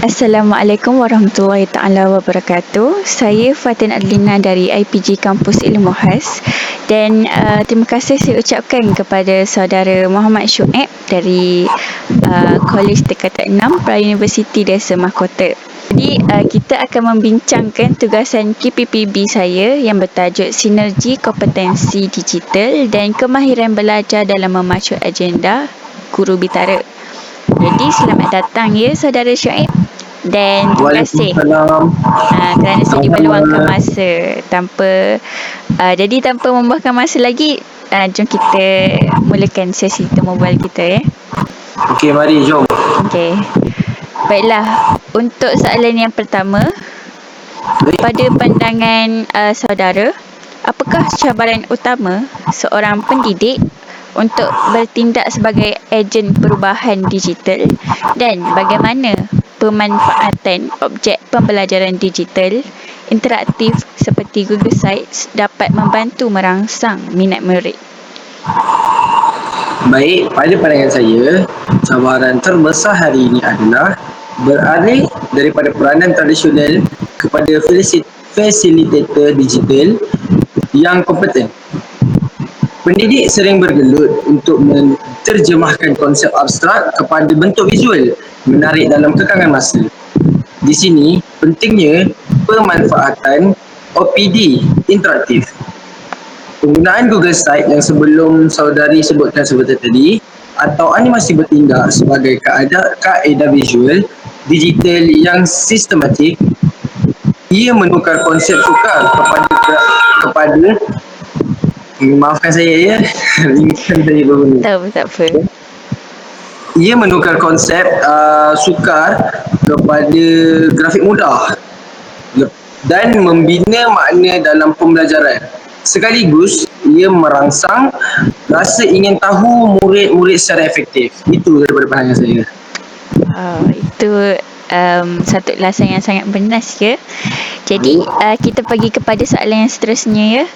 Assalamualaikum warahmatullahi taala wabarakatuh. Saya Fatin Adlina dari IPG Kampus Ilmu Khas dan terima kasih saya ucapkan kepada saudara Muhammad Shuaib dari Kolej Tingkatan 6 Pra-Universiti Desa Mahkota. Jadi kita akan membincangkan tugasan KPPB saya yang bertajuk Sinergi Kompetensi Digital dan Kemahiran Belajar dalam Memacu Agenda Guru Bitara. Jadi selamat datang ya saudara Shuaib. Dan terima kasih kerana sudi meluangkan masa jadi tanpa membuangkan masa lagi, jom kita mulakan sesi temu bual kita ya. Okey, mari jom. Okey. Baiklah, untuk soalan yang pertama, pada pandangan saudara, apakah cabaran utama seorang pendidik untuk bertindak sebagai ejen perubahan digital dan bagaimana pemanfaatan objek pembelajaran digital interaktif seperti Google Sites dapat membantu merangsang minat murid? Baik, pada pandangan saya, cabaran terbesar hari ini adalah beralih daripada peranan tradisional kepada fasilitator digital yang kompeten. Pendidik sering bergelut untuk menerjemahkan konsep abstrak kepada bentuk visual menarik dalam kekangan masa. Di sini, pentingnya pemanfaatan OPD interaktif. Penggunaan Google Sites yang sebelum saudari sebutkan sebentar tadi atau animasi bertindak sebagai kaedah visual digital yang sistematik, ia menukar konsep sukar kepada maafkan saya ya, ringkan saya dulu. Tak apa. Ia menukar konsep sukar kepada grafik mudah dan membina makna dalam pembelajaran. Sekaligus, ia merangsang rasa ingin tahu murid-murid secara efektif. Itu daripada pandangan saya. Itu satu ulasan yang sangat bernas ya. Jadi kita pergi kepada soalan yang seterusnya ya.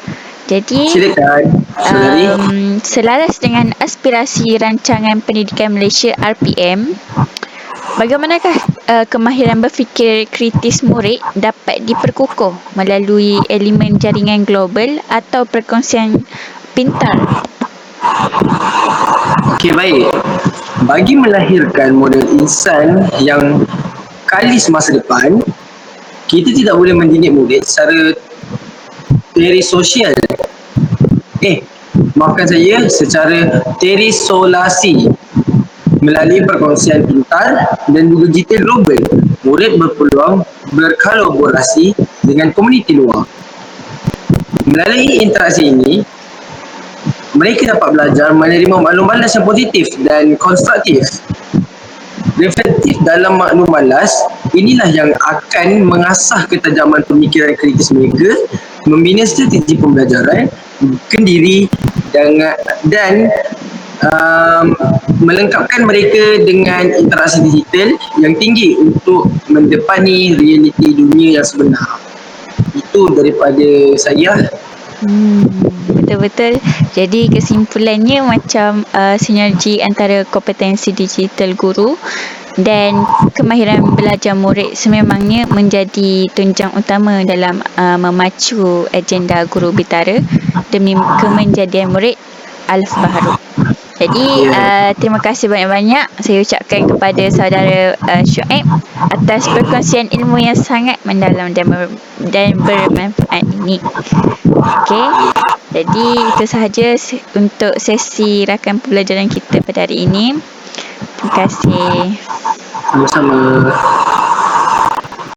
Jadi Silakan, saudari. Selaras dengan aspirasi Rancangan Pendidikan Malaysia RPM, bagaimanakah kemahiran berfikir kritis murid dapat diperkukuh melalui elemen jaringan global atau perkongsian pintar? Okey, baik. Bagi melahirkan model insan yang kalis masa depan, kita tidak boleh mendidik murid secara teori sosial. Maafkan saya, secara terisolasi. Melalui perkongsian pintar dan juga digital global, murid berpeluang berkolaborasi dengan komuniti luar. Melalui interaksi ini, mereka dapat belajar menerima maklum balas yang positif dan konstruktif. Reflektif dalam maklum balas, inilah yang akan mengasah ketajaman pemikiran kritis mereka, membina strategi pembelajaran kendiri dan melengkapkan mereka dengan interaksi digital yang tinggi untuk mendepani realiti dunia yang sebenar. Itu daripada saya. Betul-betul. Jadi kesimpulannya macam sinergi antara kompetensi digital guru dan kemahiran belajar murid sememangnya menjadi tunjang utama dalam memacu agenda guru bitara demi kemenjadian murid alaf baharu. Jadi terima kasih banyak-banyak saya ucapkan kepada saudara Shuaib atas perkongsian ilmu yang sangat mendalam dan bermanfaat ini. Okey, jadi itu sahaja untuk sesi rakan pembelajaran kita pada hari ini. Terima kasih. Sama-sama.